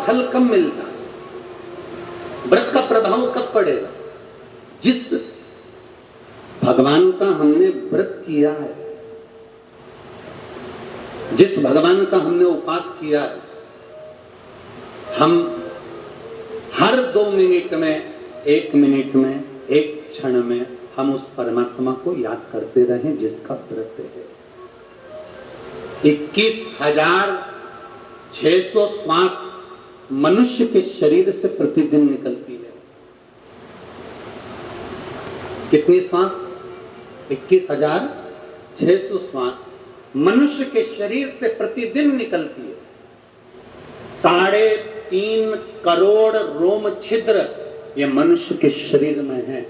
फल कब मिलता है, व्रत का प्रभाव कब पड़ेगा? जिस भगवान का हमने व्रत किया है, जिस भगवान का हमने उपास किया है, हम हर 2 मिनट में, 1 मिनट में, 1 क्षण में हम उस परमात्मा को याद करते रहें जिसका व्रत है। 21,600 श्वास मनुष्य के शरीर से प्रतिदिन निकलती है। कितनी श्वास? 21,600 श्वास मनुष्य के शरीर से प्रतिदिन निकलती है। 3.5 करोड़ रोम छिद्र ये मनुष्य के शरीर में है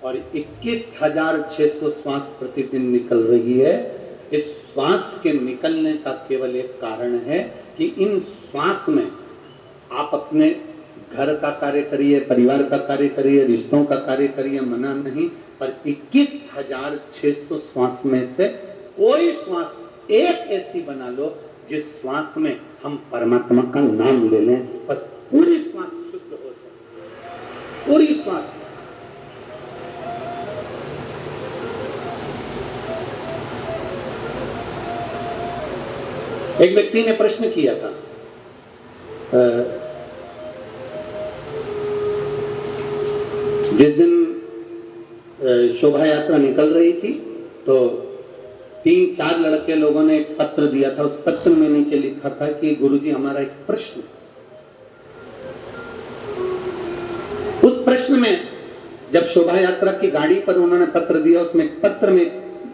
और 21,600 श्वास प्रतिदिन निकल रही है। इस श्वास के निकलने का केवल एक कारण है कि इन श्वास में आप अपने घर का कार्य करिए, परिवार का कार्य करिए, रिश्तों का कार्य करिए, मना नहीं, पर 21,600 श्वास में से कोई श्वास एक ऐसी बना लो जिस श्वास में हम परमात्मा का नाम ले लें, बस पूरी श्वास शुद्ध हो सके, पूरी श्वास। एक व्यक्ति ने प्रश्न किया था, जिस दिन शोभा यात्रा निकल रही थी तो 3-4 लड़के लोगों ने एक पत्र दिया था। उस पत्र में नीचे लिखा था कि गुरुजी हमारा एक प्रश्न। उस प्रश्न में जब शोभा यात्रा की गाड़ी पर उन्होंने पत्र दिया, उसमें पत्र में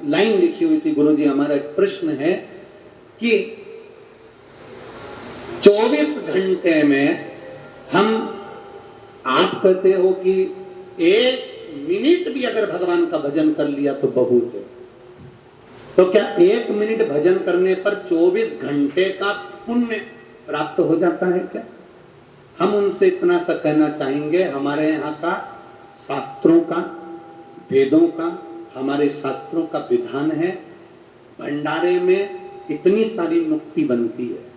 लाइन लिखी हुई थी, गुरुजी हमारा एक प्रश्न है कि 24 घंटे में हम, आप कहते हो कि 1 मिनट भी अगर भगवान का भजन कर लिया तो बहुत है, तो क्या 1 मिनट भजन करने पर 24 घंटे का पुण्य प्राप्त हो जाता है क्या? हम उनसे इतना सा कहना चाहेंगे, हमारे यहाँ का शास्त्रों का, वेदों का, हमारे शास्त्रों का विधान है, भंडारे में इतनी सारी मुक्ति बनती है,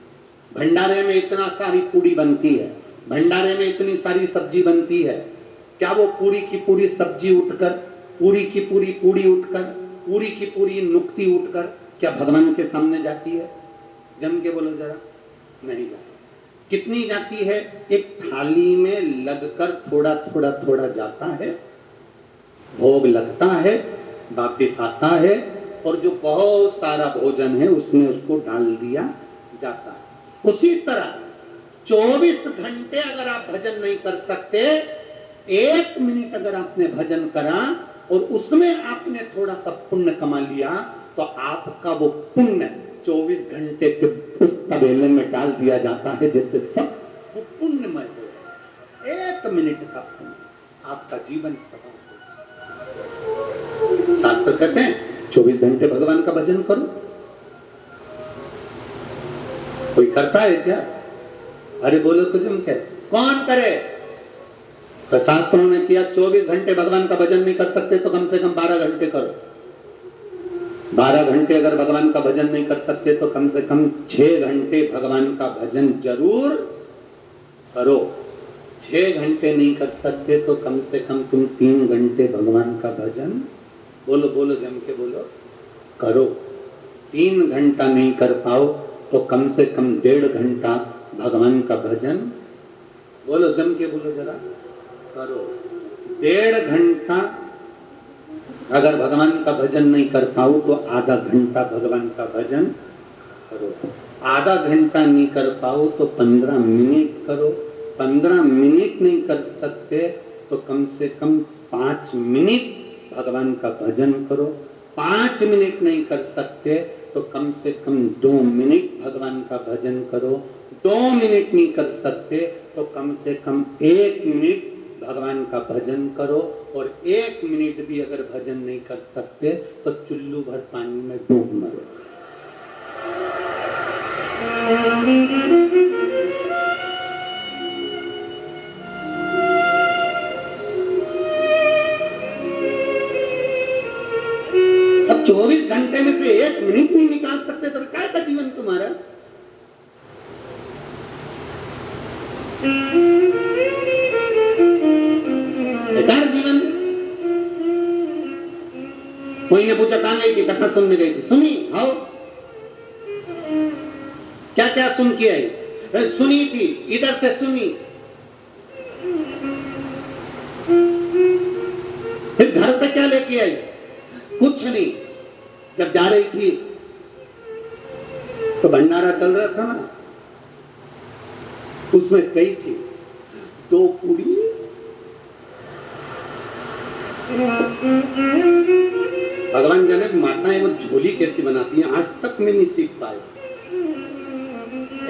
भंडारे में इतना सारी पूड़ी बनती है, भंडारे में इतनी सारी सब्जी बनती है, क्या वो पूरी की पूरी सब्जी उठकर, पूरी की पूरी पूड़ी उठकर, पूरी की पूरी नुक्ति उठकर क्या भगवान के सामने जाती है? जम के बोलो जरा। नहीं जाती। कितनी जाती है? एक थाली में लगकर थोड़ा थोड़ा थोड़ा जाता है, भोग लगता है, वापिस आता है, और जो बहुत सारा भोजन है उसमें उसको डाल दिया जाता है। उसी तरह 24 घंटे अगर आप भजन नहीं कर सकते, 1 मिनट अगर आपने भजन करा और उसमें आपने थोड़ा सा पुण्य कमा लिया, तो आपका वो पुण्य 24 घंटे के उस तबेले में डाल दिया जाता है, जिससे सब वो पुण्यमय हो। 1 मिनट का पुण्य आपका जीवन सफल हो। शास्त्र कहते हैं 24 घंटे भगवान का भजन करो। कोई करता है क्या? अरे बोलो तो जम के कौन करे? तो शास्त्रों ने किया 24 घंटे भगवान का भजन नहीं कर सकते तो कम से कम 12 घंटे करो। 12 घंटे अगर भगवान का भजन नहीं कर सकते तो कम से कम 6 घंटे भगवान का भजन जरूर करो। 6 घंटे नहीं कर सकते तो कम से कम तुम 3 घंटे भगवान का भजन, बोलो बोलो जम के बोलो, करो। 3 घंटा नहीं कर पाओ तो कम से कम 1.5 घंटा भगवान का भजन, बोलो जम के बोलो जरा, करो। 1.5 घंटा अगर भगवान का भजन नहीं कर पाओ तो आधा घंटा भगवान का भजन करो। आधा घंटा नहीं कर पाओ तो 15 मिनट करो। 15 मिनट नहीं कर सकते तो कम से कम 5 मिनट भगवान का भजन करो। 5 मिनट नहीं कर सकते तो कम से कम 2 मिनट भगवान का भजन करो। 2 मिनट नहीं कर सकते तो कम से कम 1 मिनट भगवान का भजन करो। और 1 मिनट भी अगर भजन नहीं कर सकते तो चुल्लू भर पानी में डूब मरो। अब 24 घंटे में से 1 मिनट नहीं निकाल सकते तो क्या का जीवन तुम्हारा? बेकार जीवन। कोई ने पूछा कहां गई थी, कथा सुनने गई थी। सुनी? हाँ। क्या क्या सुन के आई? सुनी थी, इधर से सुनी। फिर घर पे क्या लेके आई? कुछ नहीं। जब जा रही थी तो भंडारा चल रहा था ना, उसमें कही थी 2 पूरी, भगवान जाने माताएं वो झोली कैसी बनाती हैं, आज तक मैं नहीं सीख पाया।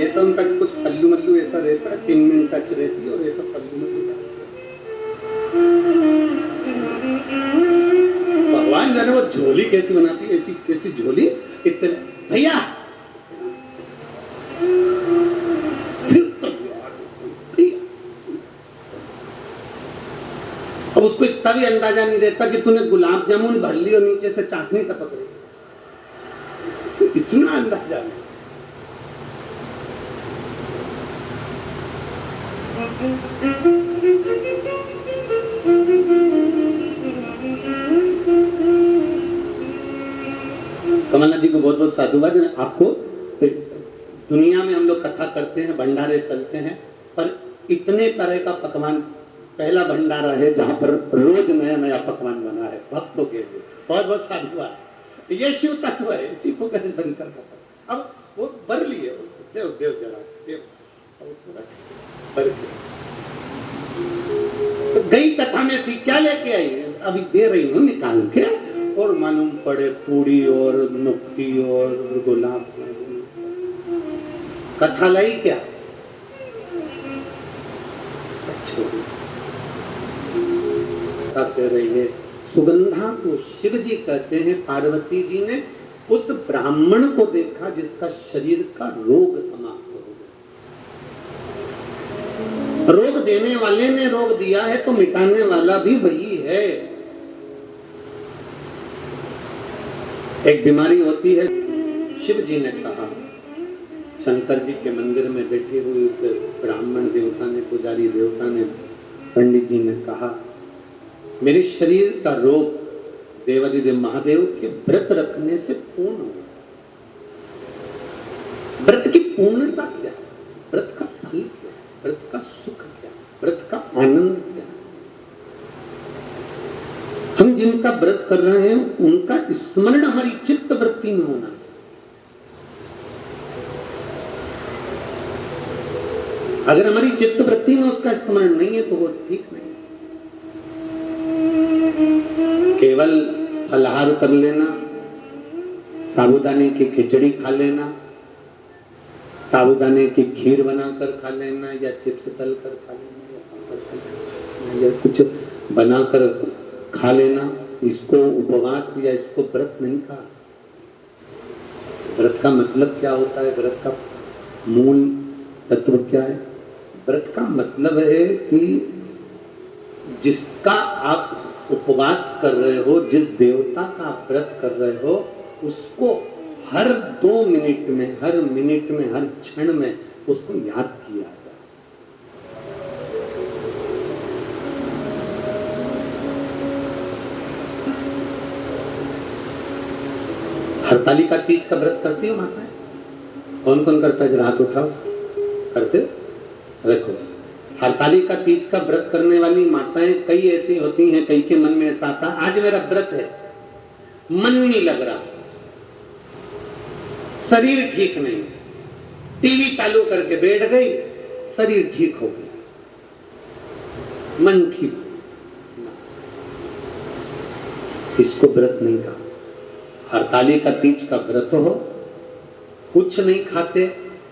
ऐसा उनका कुछ पल्लू मल्लू ऐसा रहता है, पिन में टच रहती है और ऐसा पल्लू मल्लू। भगवान जाने वो झोली कैसी बनाती है, ऐसी कैसी झोली। इतने भैया अब उसको इतना भी अंदाजा नहीं रहता कि तूने गुलाब जामुन भर ली और नीचे से चाशनी टपक रही, इतना अंदाजा नहीं। कमलनाथ जी को बहुत बहुत साधुवाद। आपको दुनिया में हम लोग कथा करते हैं, भंडारे चलते हैं, पर इतने तरह का पकवान पहला भंडारा है जहां पर रोज नया नया पकवान बना है भक्तों के लिए। बहुत बहुत साधुवाद। ये शिव तत्व है, इसी को कहते शंकर का। अब वो भर लिए उसको, देव देव जला देव उसको भर के तो गई कथा में थी, क्या लेके आई? अभी दे रही हूँ निकाल के, और मालूम पड़े पूरी और मुक्ति और गुलाब। कथा लाई क्या? कह रही है सुगंधा को शिव जी कहते हैं। पार्वती जी ने उस ब्राह्मण को देखा जिसका शरीर का रोग समाप्त हो गया। रोग देने वाले ने रोग दिया है तो मिटाने वाला भी वही है। एक बीमारी होती है, शिव जी ने कहा, शंकर जी के मंदिर में बैठे हुए उस ब्राह्मण देवता ने, पुजारी देवता ने, पंडित जी ने कहा, मेरे शरीर का रोग देवादिदेव महादेव के व्रत रखने से पूर्ण हो। व्रत की पूर्णता क्या है? व्रत का फल क्या है? व्रत का सुख क्या है? व्रत का आनंद क्या है? हम जिनका व्रत कर रहे हैं उनका स्मरण हमारी चित्त वृत्ति में होना चाहिए। अगर हमारी चित्त वृत्ति में उसका स्मरण नहीं है तो वो ठीक नहीं। केवल फलाहार कर लेना, साबूदाने की खिचड़ी खा लेना, साबूदाने की खीर बनाकर खा लेना, या चिप्स तल कर खा लेना, या कुछ बनाकर खा लेना, इसको उपवास या इसको व्रत नहीं कहा। व्रत का मतलब क्या होता है? व्रत का मूल तत्व क्या है? व्रत का मतलब है कि जिसका आप उपवास कर रहे हो, जिस देवता का आप व्रत कर रहे हो, उसको हर 2 मिनट में, हर मिनट में, हर क्षण में उसको याद किया जाए। हरतालिका तीज का व्रत करती हो माताएं? कौन कौन करता है? जरा हाथ उठाओ। करते? देखो, हरतालिका तीज का व्रत करने वाली माताएं कई ऐसी होती हैं, कई के मन में ऐसा आता, आज मेरा व्रत है, मन नहीं लग रहा, शरीर ठीक नहीं, टीवी चालू करके बैठ गई, शरीर ठीक हो गया, मन ठीक। इसको व्रत नहीं कहा। हरतालिका तीज का व्रत हो, कुछ नहीं खाते,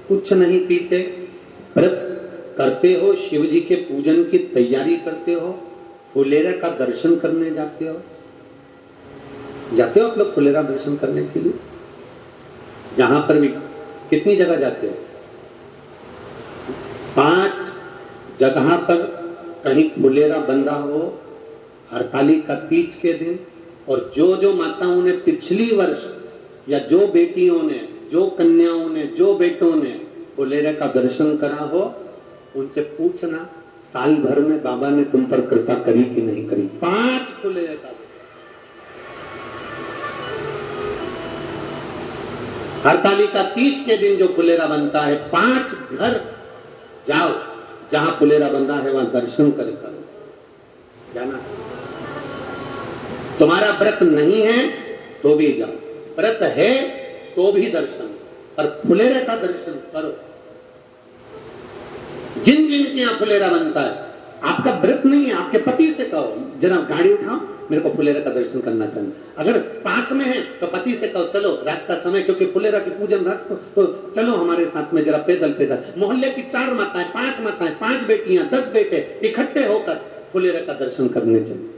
कुछ नहीं पीते, व्रत करते हो, शिव जी के पूजन की तैयारी करते हो, फुलेरा का दर्शन करने जाते हो। जाते हो आप लोग फुलेरा दर्शन करने के लिए? जहां पर भी कितनी जगह जाते हो? 5 जगह पर कहीं फुलेरा बंधा हो हरतालिका तीज के दिन। और जो जो माताओं ने पिछली वर्ष, या जो बेटियों ने, जो कन्याओं ने, जो बेटों ने फुलेरा का दर्शन करा हो, उनसे पूछना साल भर में बाबा ने तुम पर कृपा करी कि नहीं करी। 5 खुले एकादशी। हरतालिका तीज के दिन जो फुलेरा बनता है, 5 घर जाओ जहां फुलेरा बंधा है वहां दर्शन कर करो जाना। तुम्हारा व्रत नहीं है तो भी जाओ, व्रत है तो भी दर्शन, और फुलेरे का दर्शन करो। जिन जिन के यहाँ फुलेरा बनता है, आपका व्रत नहीं है, आपके पति से कहो जरा गाड़ी उठाओ, मेरे को फुलेरा का दर्शन करना चाहिए। अगर पास में है तो पति से कहो चलो रात का समय, क्योंकि फुलेरा की पूजन रात को, तो चलो हमारे साथ में जरा पैदल पैदल। मोहल्ले की 4 माताएं, 5 माताएं, 5 बेटियां, 10 बेटे इकट्ठे होकर फुलेरा का दर्शन करने चले।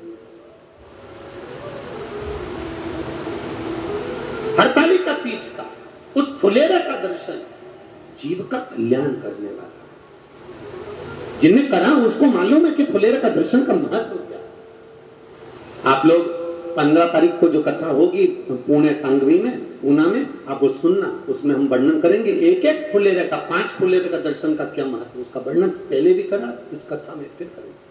हरतालिका तीज का उस फुलेरा का दर्शन जीव का कल्याण करने वाला, जिन्हें करा उसको मालूम है कि फुलेरा का दर्शन का महत्व क्या। आप लोग 15 तारीख को जो कथा होगी पुणे सांगवी में, पूना में, आप वो सुनना, उसमें हम वर्णन करेंगे एक एक फुलेरे का, 5 फुलेरे का दर्शन का क्या महत्व, उसका वर्णन पहले भी करा, इस कथा में फिर करेंगे।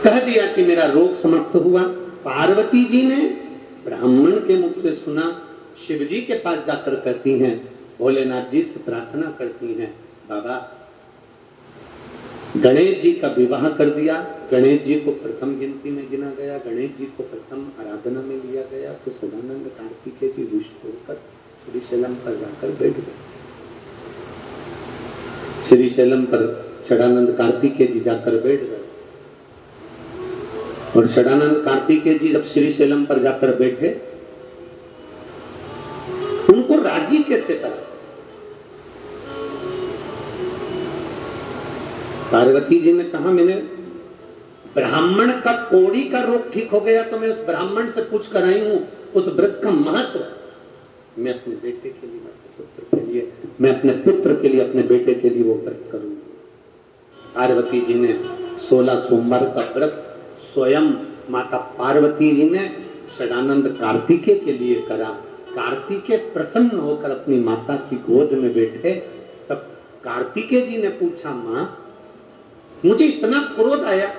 कह दिया कि मेरा रोग समाप्त हुआ। पार्वती जी ने ब्राह्मण के मुख से सुना, शिव जी के पास जाकर कहती हैं, भोलेनाथ जी से प्रार्थना करती हैं, बाबा गणेश जी का विवाह कर दिया, गणेश जी को प्रथम गिनती में गिना गया, गणेश जी को प्रथम आराधना में लिया गया, तो सदानंद कार्तिकेय जी रुष्ट होकर श्रीशैलम पर जाकर बैठ गए। श्रीशैलम पर सदानंद कार्तिकेय जी जाकर बैठ गए, और सदानंद कार्तिकेय जी जब श्रीशैलम पर जाकर बैठे, उनको राजी कैसे करा। पार्वती जी ने कहा, मैंने ब्राह्मण का कोड़ी का रोग ठीक हो गया तो मैं उस ब्राह्मण से पूछ कर आई हूं उस व्रत का महत्व। मैं अपने बेटे के लिए, अपने पुत्र के लिए, मैं अपने पुत्र के लिए, अपने बेटे के लिए वो व्रत करूंगी। पार्वती जी ने 16 सोमवार का व्रत स्वयं माता पार्वती जी ने सदानंद कार्तिकेय के लिए करा। कार्तिकेय प्रसन्न होकर अपनी माता की गोद में बैठे, तब कार्तिकेय जी ने पूछा, मां मुझे इतना क्रोध आया,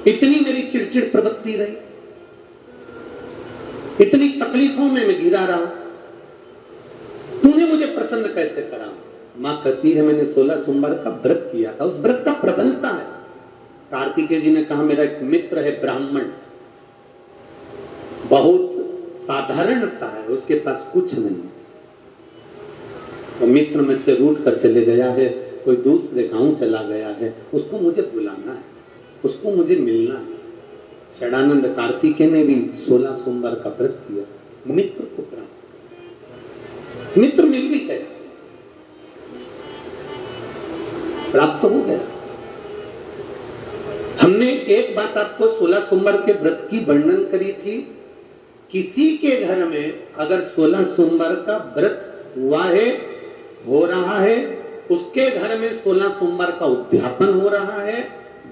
इतनी मेरी चिड़चिड़ प्रवृत्ति रही, इतनी तकलीफों में मैं घिरा रहा, तूने मुझे प्रसन्न कैसे करा। मां कहती है, मैंने 16 सोमवार का व्रत किया था, उस व्रत का प्रबलता है। कार्तिकेय जी ने कहा, मेरा एक मित्र है ब्राह्मण, बहुत साधारण सा है, उसके पास कुछ नहीं, वो मित्र में से रूठ कर चले गया है, कोई दूसरे गांव चला गया है, उसको मुझे बुलाना है, उसको मुझे मिलना है। सदानंद कार्तिकेय ने भी 16 सोमवार का व्रत किया, मित्र को प्राप्त, मित्र मिल भी गया, प्राप्त हो गया। हमने एक बात आपको 16 सोमवार के व्रत की वर्णन करी थी, किसी के घर में अगर 16 सोमवार का व्रत हुआ है, हो रहा है, उसके घर में 16 सोमवार का उद्यापन हो रहा है,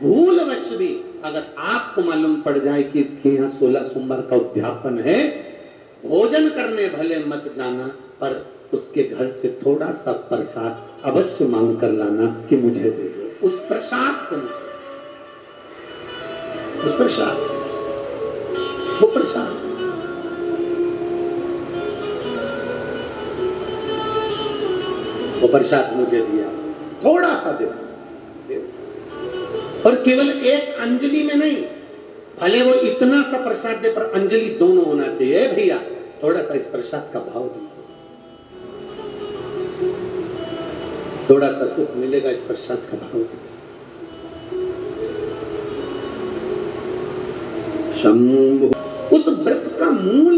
भूलवश भी अगर आपको मालूम पड़ जाए कि इसके यहाँ 16 सोमवार का उद्यापन है, भोजन करने भले मत जाना, पर उसके घर से थोड़ा सा प्रसाद अवश्य मांग कर लाना कि मुझे दे दो। उस प्रसाद को, उस प्रसाद, वो प्रसाद, वो प्रसाद मुझे दिया, थोड़ा सा दे, और केवल एक अंजलि में नहीं, भले वो इतना सा प्रसाद दे पर अंजलि दोनों होना चाहिए। भैया थोड़ा सा इस प्रसाद का भाव दीजिए, थोड़ा सा सुख मिलेगा, इस प्रसाद का भाव दीजिए। शंभु, उस व्रत का मूल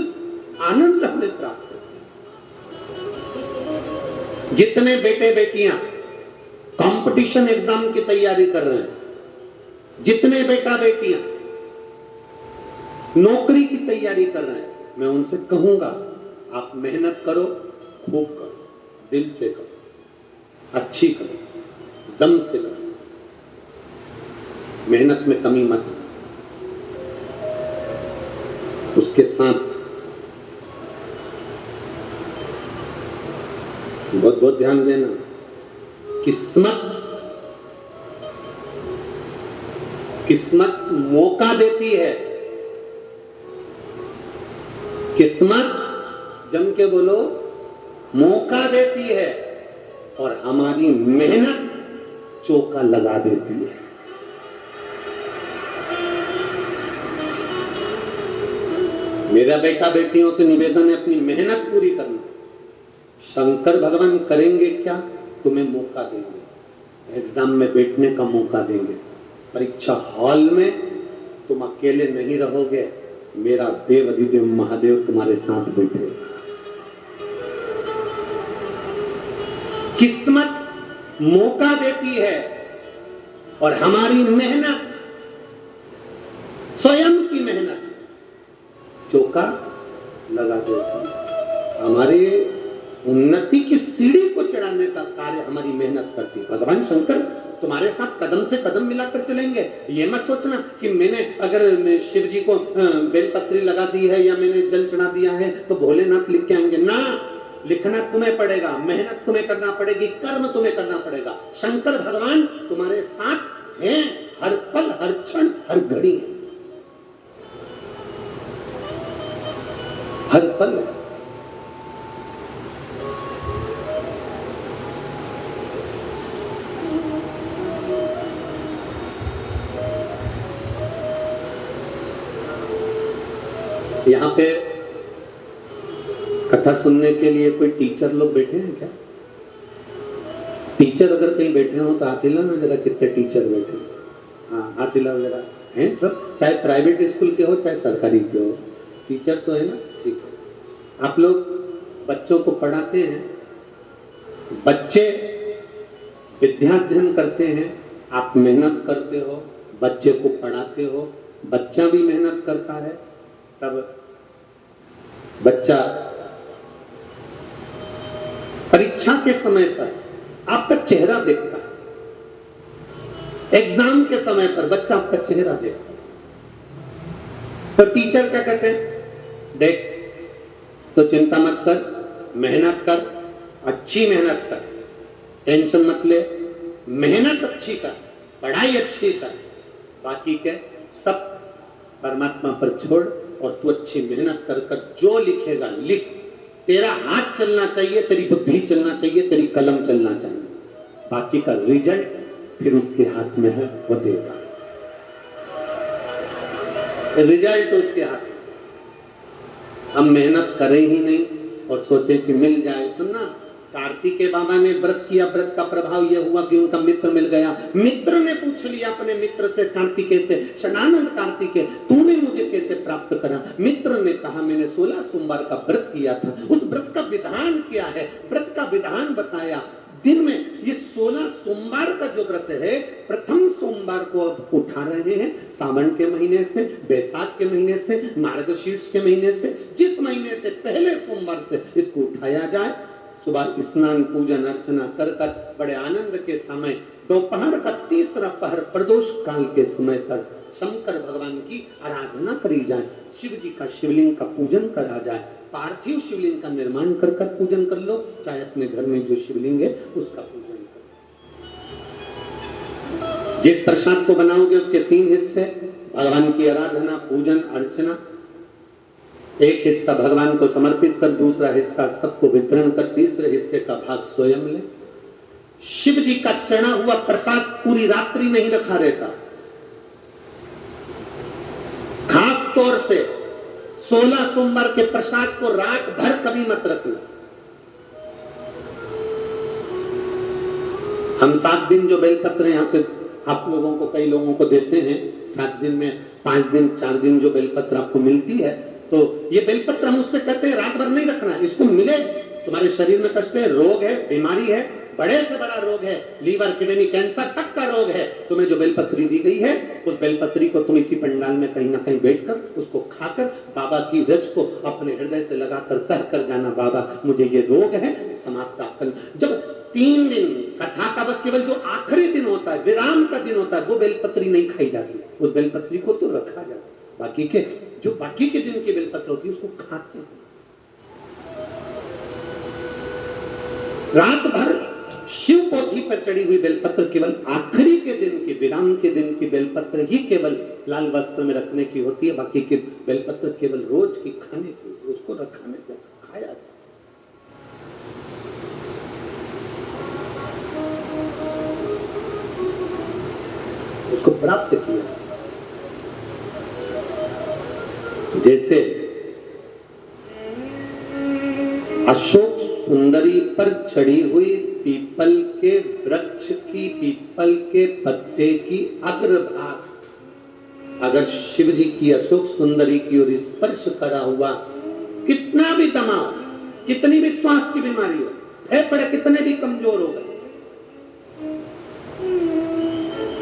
आनंद हमें प्राप्त है। जितने बेटे बेटियां कंपटीशन एग्जाम की तैयारी कर रहे हैं, जितने बेटा बेटियां नौकरी की तैयारी कर रहे हैं, मैं उनसे कहूंगा आप मेहनत करो, खूब करो, दिल से करो, अच्छी करो, दम से करो, मेहनत में कमी मत करो। उसके साथ बहुत बहुत ध्यान देना, किस्मत किस्मत मौका देती है। किस्मत जम के बोलो मौका देती है और हमारी मेहनत चौका लगा देती है। मेरा बेटा बेटियों से निवेदन है अपनी मेहनत पूरी करना। शंकर भगवान करेंगे क्या? तुम्हें मौका देंगे, एग्जाम में बैठने का मौका देंगे, परीक्षा हॉल में तुम अकेले नहीं रहोगे, मेरा देव अधिदेव महादेव तुम्हारे साथ बैठेगा। किस्मत मौका देती है और हमारी मेहनत, स्वयं की मेहनत चौका लगा देती है। हमारे उन्नति की सीढ़ी को चढ़ाने का कार्य हमारी मेहनत करती है। भगवान शंकर तुम्हारे साथ कदम से कदम मिलाकर चलेंगे। ये मत सोचना कि मैंने अगर शिव जी को बेलपत्री लगा दी है या मैंने जल चढ़ा दिया है तो भोलेनाथ लिख के आएंगे ना। लिखना तुम्हें पड़ेगा, मेहनत तुम्हें करना पड़ेगी, कर्म तुम्हें करना पड़ेगा। शंकर भगवान तुम्हारे साथ हैं हर पल, हर क्षण, हर घड़ी, हर पल। यहाँ पे कथा सुनने के लिए कोई टीचर लोग बैठे हैं क्या? टीचर अगर कहीं बैठे हो तो हाथ हिलाओ ना जरा, कितने टीचर बैठे? हाँ, हाथ हिलाओ जरा। हैं सब? चाहे प्राइवेट स्कूल के हो चाहे सरकारी के हो, टीचर तो है ना? ठीक है। आप लोग बच्चों को पढ़ाते हैं, बच्चे विद्याध्ययन करते हैं, आप मेहनत करते हो, बच्चे को पढ़ाते हो, बच्चा भी मेहनत करता है, तब बच्चा परीक्षा के समय पर आपका चेहरा देखता है। एग्जाम के समय पर बच्चा आपका चेहरा देखता है। तो टीचर क्या कहते हैं? देख, तो चिंता मत कर, मेहनत कर, अच्छी मेहनत कर, टेंशन मत ले, मेहनत अच्छी कर, पढ़ाई अच्छी कर, बाकी के सब परमात्मा पर छोड़ और तू अच्छी मेहनत कर कर जो लिखेगा लिख। तेरा हाथ चलना चाहिए, तेरी बुद्धि चलना चाहिए, तेरी कलम चलना चाहिए, बाकी का रिजल्ट फिर उसके हाथ में है, वो देगा। रिजल्ट उसके हाथ में। हम मेहनत करें ही नहीं और सोचे कि मिल जाए तो ना। कार्तिकेय बाबा ने व्रत किया, व्रत का प्रभाव यह हुआ कि उनका मित्र मिल गया। मित्र ने पूछ लिया अपने मित्र से, कार्तिकेय से, शनानंद कार्तिकेय तूने मुझे कैसे प्राप्त करा? मित्र ने कहा मैंने 16 सोमवार का व्रत किया था। उस व्रत का विधान क्या है? व्रत का विधान बताया। दिन में ये 16 सोमवार का जो व्रत है, प्रथम सोमवार को अब उठा रहे हैं, सावन के महीने से, बैसाख के महीने से, मार्गशीर्ष के महीने से, जिस महीने से पहले सोमवार से इसको उठाया जाए। सुबह स्नान पूजन अर्चना कर कर बड़े आनंद के समय, दोपहर का तीसरा पहर प्रदोष काल के समय तक शंकर भगवान की आराधना करी जाए, शिव जी का शिवलिंग का पूजन करा जाए। पार्थिव शिवलिंग का निर्माण कर कर पूजन कर लो, चाहे अपने घर में जो शिवलिंग है उसका पूजन करो। जिस प्रसाद को बनाओगे उसके 3 हिस्से, भगवान की आराधना, पूजन, अर्चना। एक हिस्सा भगवान को समर्पित कर, दूसरा हिस्सा सबको वितरण कर, तीसरे हिस्से का भाग स्वयं ले। शिव जी का चढ़ा हुआ प्रसाद पूरी रात्रि नहीं रखा रहता। खास तौर से 16 सोमवार के प्रसाद को रात भर कभी मत रखना। हम 7 दिन जो बेलपत्र यहां से आप लोगों को, कई लोगों को देते हैं, 7 दिन में 5 दिन 4 दिन जो बेलपत्र आपको मिलती है, तो ये बेलपत्र हम उससे कहते हैं रात भर नहीं रखना। इसको मिले, तुम्हारे शरीर में कष्ट है, रोग है, बीमारी है, बड़े से बड़ा रोग है, लीवर, किडनी, कैंसर तक का रोग है, तुम्हें जो बेलपत्री दी गई है, उस बेलपत्री को तुम इसी पंडाल में कहीं ना कहीं बैठकर उसको खाकर बाबा की रज को अपने हृदय से लगाकर कह कर जाना, बाबा मुझे ये रोग है, समाप्त कर। जब 3 दिन कथा का बस केवल जो आखिरी दिन होता है, विराम का दिन होता है, वो बेलपत्री नहीं खाई जाती, उस बेलपत्री को तो रखा जाता है। बाकी के जो बाकी के दिन की बेलपत्र होती है उसको खाते हैं। रात भर शिव पोथी पर चढ़ी हुई बेलपत्र केवल आखिरी के दिन की, विराम के दिन की बेलपत्र ही केवल लाल वस्त्र में रखने की होती है, बाकी की बेलपत्र केवल रोज की खाने की, उसको रखाने का खाया जाए। उसको प्राप्त किया। जैसे अशोक सुंदरी पर चढ़ी हुई पीपल के वृक्ष की, पीपल के पत्ते की अग्रभाग अगर शिव जी की अशोक सुंदरी की ओर स्पर्श करा हुआ, कितना भी तमाम, कितनी भी श्वास की बीमारी हो, फेफड़े कितने भी कमजोर हो गए,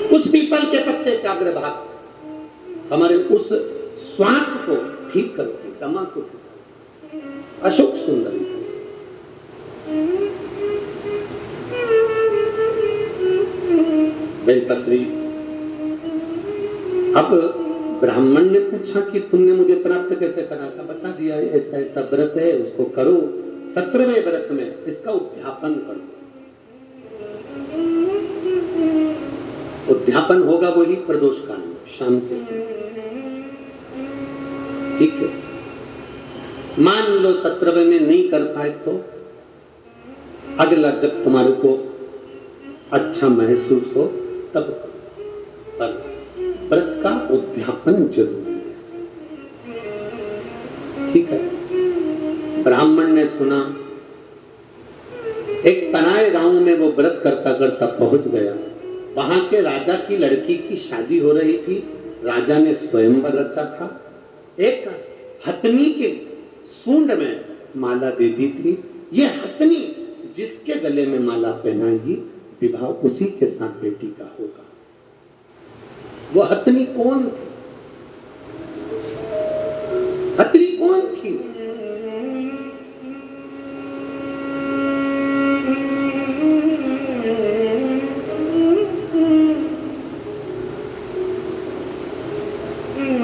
उस पीपल के पत्ते का अग्रभाग हमारे उस श्वास को ठीक करती, दमा को ठीक करती। अशोक सुंदरी बेलपत्री। अब ब्राह्मण ने पूछा कि तुमने मुझे प्राप्त कैसे करा था? बता दिया, ऐसा ऐसा व्रत है, उसको करो। 17वें व्रत में इसका उद्यापन करो। उद्यापन होगा वही प्रदोष काल में, शाम के समय। ठीक है, मान लो 17वें में नहीं कर पाए तो अगला जब तुम्हारे को अच्छा महसूस हो तब करो, पर व्रत का उद्यापन जरूरी है। ठीक है, ब्राह्मण ने सुना, एक तनाए गांव में वो व्रत करता करता पहुंच गया। वहां के राजा की लड़की की शादी हो रही थी। राजा ने स्वयंवर रचा था। एक हथनी के सूंड में माला दे दी थी। ये हथनी जिसके गले में माला पहनाएगी, विवाह उसी के साथ बेटी का होगा। वो हथनी कौन थी? हथनी कौन थी?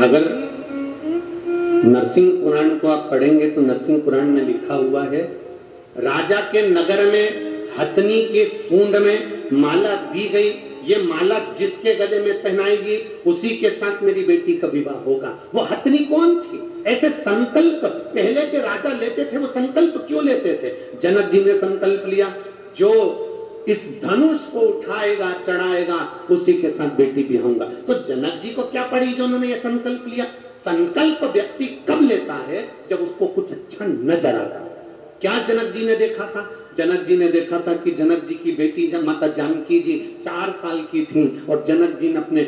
अगर नरसिंह पुराण को आप पढ़ेंगे तो नरसिंह पुराण में लिखा हुआ है, राजा के नगर में हथनी के सूंड में माला दी गई। ये माला जिसके गले में पहनाएगी उसी के साथ मेरी बेटी का विवाह होगा। वो हथनी कौन थी? ऐसे संकल्प पहले के राजा लेते थे। वो संकल्प क्यों लेते थे? जनक जी ने संकल्प लिया, जो इस धनुष को उठाएगा, चढ़ाएगा, उसी के साथ बेटी ब्याहूंगा। तो जनक जी को क्या पड़ी जो उन्होंने ये संकल्प लिया? संकल्प व्यक्ति कब लेता है? जब उसको कुछ अच्छा नजर आता है। क्या जनक जी ने देखा था? जनक जी ने देखा था कि जनक जी की बेटी जब माता जानकी जी 4 साल की थी और जनक जी ने अपने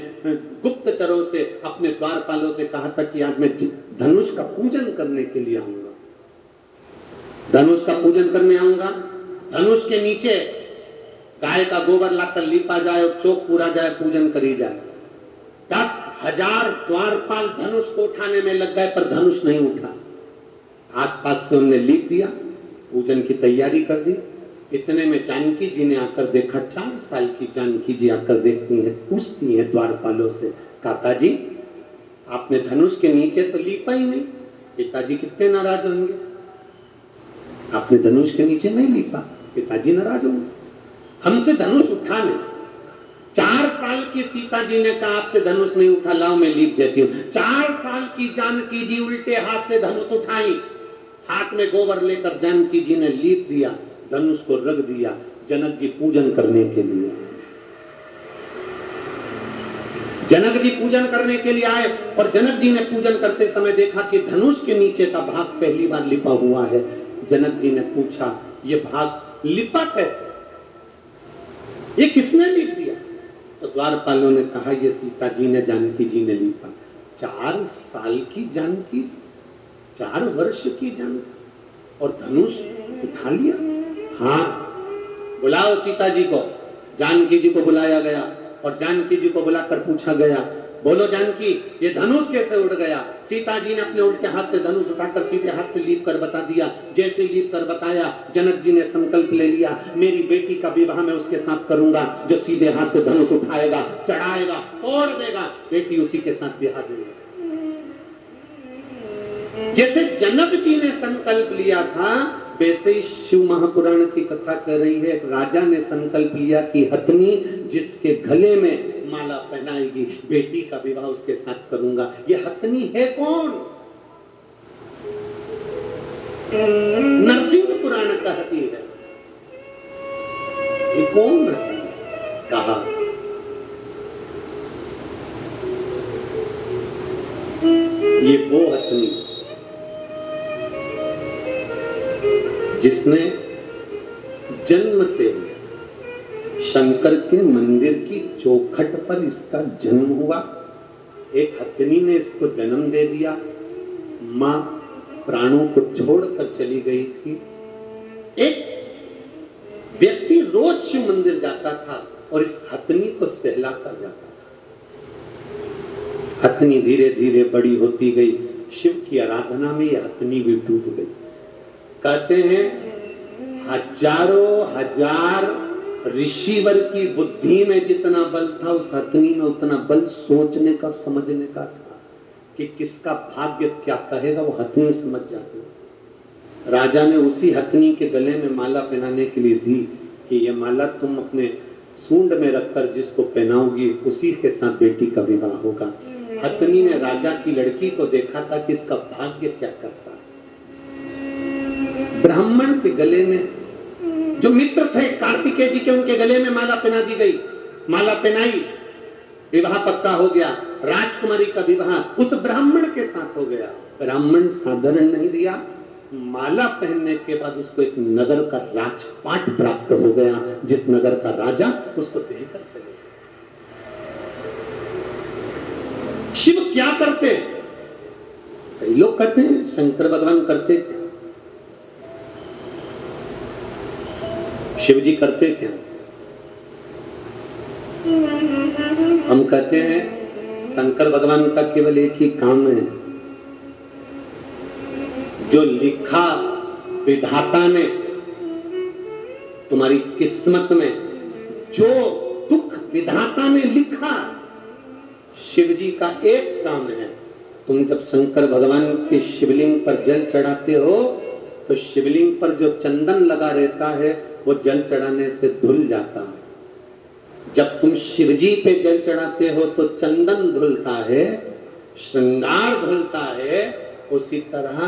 गुप्तचरों से, अपने द्वारपालों से कहा था कि आज मैं धनुष का पूजन करने के लिए आऊंगा, धनुष का पूजन करने आऊंगा। धनुष के नीचे गाय का गोबर लाकर लीपा जाए और चौक पूरा जाए, पूजन करी जाए। 10,000 द्वारपाल धनुष को उठाने में लग गए, पर धनुष नहीं उठा। आसपास से उन्हें लीप दिया, पूजन की तैयारी कर दी। इतने में जानकी जी ने आकर देखा। 4 साल की जानकी जी आकर देखती हैं, पूछती हैं द्वारपालों से, काका जी आपने धनुष के नीचे तो लीपा ही नहीं, पिताजी कितने नाराज होंगे। आपने धनुष के नीचे नहीं लीपा, पिताजी नाराज होंगे। हमसे धनुष उठा नहीं। 4 साल की सीता जी ने कहा आपसे धनुष नहीं उठा, लाओ मैं लीप देती हूँ। 4 साल की जानकी जी उल्टे हाथ से धनुष उठाई। हाथ में गोबर लेकर जानकी जी ने लीप दिया, धनुष को रख दिया। जनक जी पूजन करने के लिए, जनक जी पूजन करने के लिए आए और जनक जी ने पूजन करते समय देखा कि धनुष के नीचे का भाग पहली बार लिपा हुआ है। जनक जी ने पूछा, ये भाग लिपा कैसे? ये किसने लिप दिया? तो द्वारपालों ने कहा, ये सीता जी ने, जानकी जी ने लिपा। 4 साल की जानकी, 4 वर्ष की जानकी, और धनुष उठा लिया। हाँ, बुलाओ सीता जी को। जानकी जी को बुलाया गया और जानकी जी को बुलाकर पूछा गया, बोलो जानकी ये धनुष कैसे उड़ गया? सीता जी ने अपने उल्टे हाथ से धनुष उठाकर सीधे हाथ से लीप कर बता दिया। जैसे लीप कर बताया, जनक जी ने संकल्प ले लिया, मेरी बेटी का विवाह मैं उसके साथ करूंगा जो सीधे हाथ से धनुष उठाएगा, चढ़ाएगा, तोड़ देगा, बेटी उसी के साथ ब्याह देगा। जैसे जनक जी ने संकल्प लिया था, वैसे ही शिव महापुराण की कथा कर रही है, एक राजा ने संकल्प लिया कि हथनी जिसके गले में माला पहनाएगी, बेटी का विवाह उसके साथ करूंगा। ये हथनी है कौन? नरसिंह पुराण का हथनी है। ये कौन है? कहा ये वो हथनी जिसने जन्म से शंकर के मंदिर की चौखट पर इसका जन्म हुआ। एक हथनी ने इसको जन्म दे दिया, मां प्राणों को छोड़कर चली गई थी। एक व्यक्ति रोज शिव मंदिर जाता था और इस हथनी को सहला कर जाता था। हथनी धीरे धीरे बड़ी होती गई, शिव की आराधना में यह हथनी भी डूब गई। कहते हैं हजारों हजार ऋषिवर की बुद्धि में जितना बल था, उस हथनी में उतना बल सोचने का, समझने का था कि किसका भाग्य क्या कहेगा, वो हथनी समझ जाती। राजा ने उसी हथनी के गले में माला पहनाने के लिए दी कि ये माला तुम अपने सूंड में रखकर जिसको पहनाओगी उसी के साथ बेटी का विवाह होगा। हथनी ने राजा की लड़की को देखा था कि इसका भाग्य क्या करता है। ब्राह्मण के गले में, जो मित्र थे कार्तिकेय जी के, उनके गले में माला पहना दी गई। माला पहनाई, विवाह पक्का हो गया। राजकुमारी का विवाह उस ब्राह्मण के साथ हो गया। ब्राह्मण साधारण नहीं दिया, माला पहनने के बाद उसको एक नगर का राजपाट प्राप्त हो गया, जिस नगर का राजा उसको देकर चले गए। शिव क्या करते? कई लोग कहते हैं शंकर भगवान करते क्या? शिव जी करते क्या? हम कहते हैं शंकर भगवान का केवल एक ही काम है, जो लिखा विधाता ने तुम्हारी किस्मत में, जो दुख विधाता ने लिखा, शिव जी का एक काम है। तुम जब शंकर भगवान के शिवलिंग पर जल चढ़ाते हो तो शिवलिंग पर जो चंदन लगा रहता है वो जल चढ़ाने से धुल जाता है। जब तुम शिवजी पे जल चढ़ाते हो तो चंदन धुलता है, श्रृंगार धुलता है। उसी तरह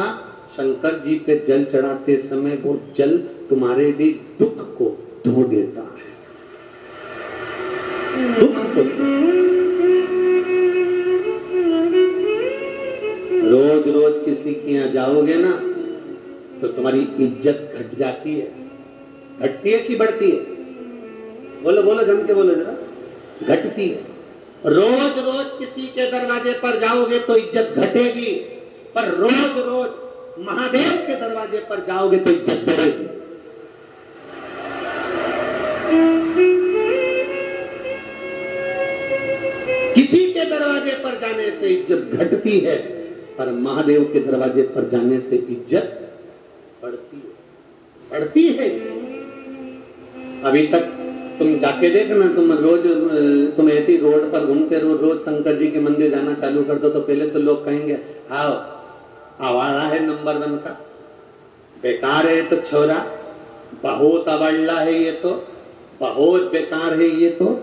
शंकर जी पे जल चढ़ाते समय वो जल तुम्हारे भी दुख को धो देता है, दुख को। रोज रोज किसी के यहाँ जाओगे ना तो तुम्हारी इज्जत घट जाती है। घटती है कि बढ़ती है? बोलो बोलो, जम के बोलो जरा। घटती है। रोज रोज किसी के दरवाजे पर जाओगे तो इज्जत घटेगी, पर रोज रोज महादेव के दरवाजे पर जाओगे तो इज्जत बढ़ेगी। किसी के दरवाजे पर जाने से इज्जत घटती है, पर महादेव के दरवाजे पर जाने से इज्जत बढ़ती है, बढ़ती है। अभी तक तुम जाके देखना, तुम ऐसी रोड पर घूमते रोज शंकर जी के मंदिर जाना चालू कर दो तो पहले तो लोग कहेंगे आओ आवारा है नंबर 1 का, बेकार है तो छोरा, बहुत अवल्ला है ये तो, बहुत बेकार है ये तो।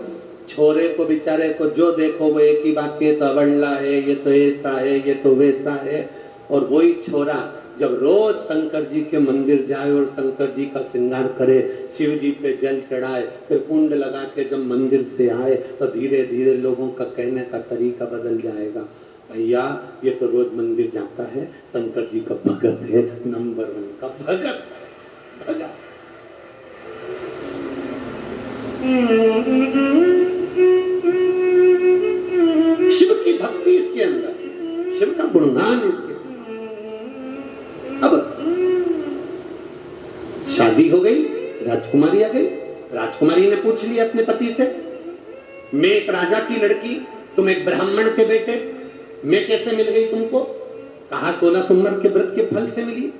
छोरे को बेचारे को जो देखो वो एक ही बात के, तो अवल्ला है, ये तो ऐसा है, ये तो वैसा है। और वही छोरा जब रोज शंकर जी के मंदिर जाए और शंकर जी का श्रृंगार करे, शिव जी पे जल चढ़ाए, फिर कुंड लगा के जब मंदिर से आए तो धीरे धीरे लोगों का कहने का तरीका बदल जाएगा। भैया ये तो रोज मंदिर जाता है, शंकर जी का भगत है, नंबर 1 का भगत। शिव की भक्ति इसके अंदर, शिव का गुणगान इसके अंदर। अब शादी हो गई, राजकुमारी आ गई। राजकुमारी ने पूछ लिया अपने पति से, मैं एक राजा की लड़की, तुम एक ब्राह्मण के बेटे, मैं कैसे मिल गई तुमको? कहा 16 सोमवार के व्रत के फल से मिली।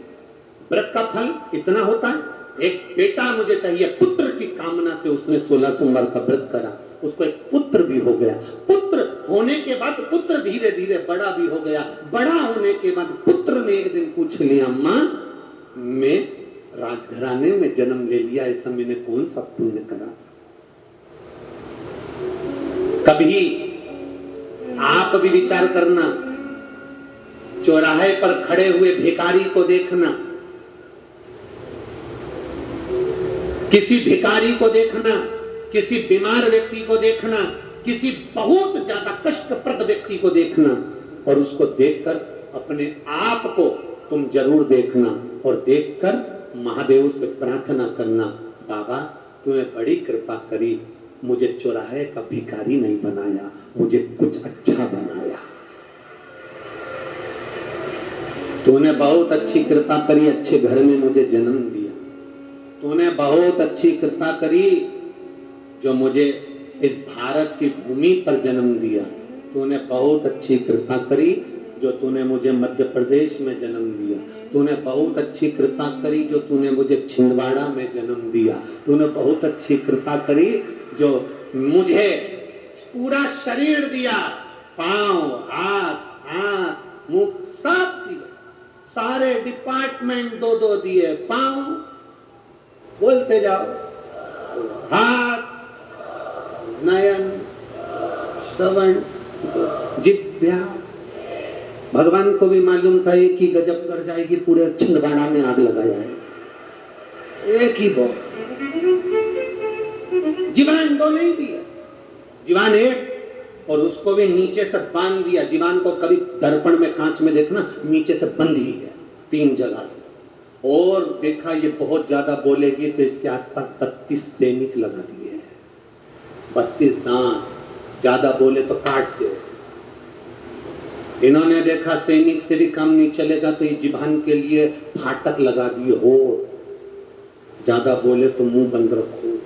व्रत का फल इतना होता है, एक बेटा मुझे चाहिए, पुत्र की कामना से उसने 16 सोमवार का व्रत करा, उसको एक पुत्र भी हो गया। पुत्र होने के बाद पुत्र धीरे धीरे बड़ा भी हो गया। बड़ा होने के बाद पुत्र ने एक दिन पूछ लिया, माँ मैं राजघराने में जन्म ले लिया, ऐसा मैंने कौन सा पुण्य करा। कभी आप भी विचार करना, चौराहे पर खड़े हुए भिखारी को देखना, किसी भिखारी को देखना, किसी बीमार व्यक्ति को देखना, किसी बहुत ज्यादा कष्टप्रद व्यक्ति को देखना, और उसको देखकर अपने आप को तुम जरूर देखना, और देखकर महादेव से प्रार्थना करना, बाबा तूने बड़ी कृपा करी, मुझे चौराहे का भिखारी नहीं बनाया, मुझे कुछ अच्छा बनाया। तूने बहुत अच्छी कृपा करी, अच्छे घर में मुझे जन्म दिया। तूने बहुत अच्छी कृपा करी जो मुझे इस भारत की भूमि पर जन्म दिया। तूने बहुत अच्छी कृपा करी जो तूने मुझे मध्य प्रदेश में जन्म दिया। तूने बहुत अच्छी कृपा करी जो तूने मुझे छिंदवाड़ा में जन्म दिया। तूने बहुत अच्छी कृपा करी जो मुझे पूरा शरीर दिया, पांव, हाथ, मुख सब दिया, सारे डिपार्टमेंट दो दो दिए। पांव बोलते जाओ, हाथ, नयन, श्रवण, जिह्वा। भगवान को भी मालूम था एक ही गजब कर जाएगी, पूरे छिंदवाड़ा में आग लगाया है। एक ही बोल, जीवान दो नहीं दिया, जीवान एक, और उसको भी नीचे से बांध दिया। जीवान को कभी दर्पण में कांच में देखना, नीचे से बंद ही है 3 जगह से, और देखा ये बहुत ज्यादा बोलेगी तो इसके आसपास 32 सैनिक लगा दिए हैं, 32 दांत, ज्यादा बोले तो काट दे। इन्होंने देखा सैनिक से भी काम नहीं चलेगा तो ये जीभान के लिए फाटक लगा दिए, हो ज्यादा बोले तो मुंह बंद रखो।